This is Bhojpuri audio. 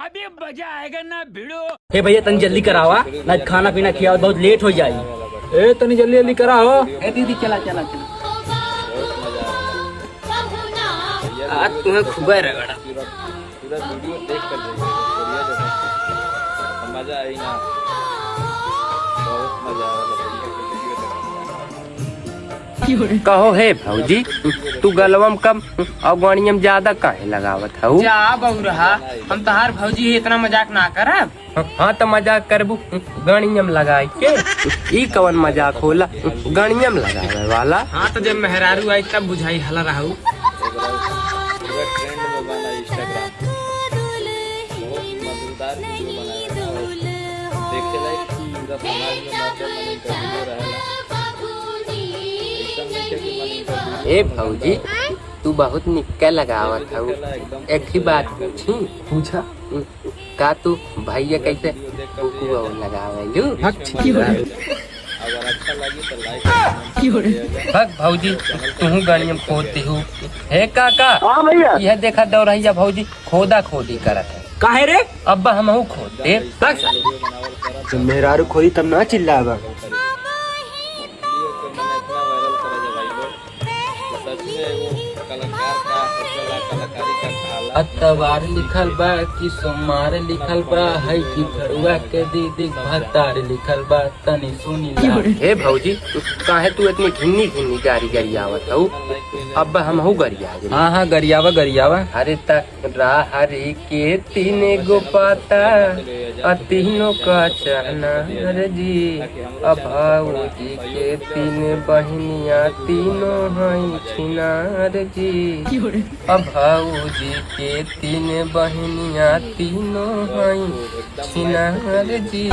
अभी मजा आएगा ना भिड़ो। हे भैया तनी जल्दी करावा ना खाना पीना खिया बहुत लेट हो जाई। ए तनी जल्दी जल्दी कराओ। ए दीदी चला चला चला आज तुम्हें खुबा रगड़ा पूरा वीडियो देख कर जाइए, मजा आई ना, बहुत मजा आया। कहो हे भौजी तू गलवम कम और गाड़ियम ज्यादा काहे लगावत हूँ? जा बहुरहा हम तहार भौजी है इतना मजाक ना करब। हाँ तो मजाक करबू गाड़ियम लगाई के ई कवन मजाक होला गाड़ियम लगावे वाला। हाँ तो जब मेहरारू आई तब बुझाई हला रहू। पूरा ट्रेंड में बना इंस्टाग्राम, बहुत मजेदार वीडियो बनाया है। देखे लायक पूरा समाज में बातें मन इंटरव्यू रहेला। ए भौजी तू बहुत निक्का लगावत हूँ। एक ही बात पूछी पूछा का तू भैया कैसे बुकुआ लगावे? अगर अच्छा लगी तो लाइक भग भौजी तू गाड़ियम खोदती हूँ। हे काका हाँ भैया यह देखा दौड़ैया भौजी खोदा खोदी करत है। काहे रे? अब्बा हमहू खोदते। मेहरारू खोई तब ना चिल्लावा। अतवार लिखल बा कि सोमवार लिखल बा है कि घरुआ के दीदी भतार लिखल बा तनी सुनी ला। हे भौजी काहे तू इतनी घिन्नी घिन्नी गाड़ी गरियावत हूँ? अब हमहू गरिया। हाँ हाँ गरियावा गरियावा। अरे हरी के तीन गो पाता तीनों का चहना जी। अब भाऊजी के तीन बहनिया तीनों हैं छिनार जी। अब भाऊजी के तीन बहनिया तीनों हैं छिनार जी।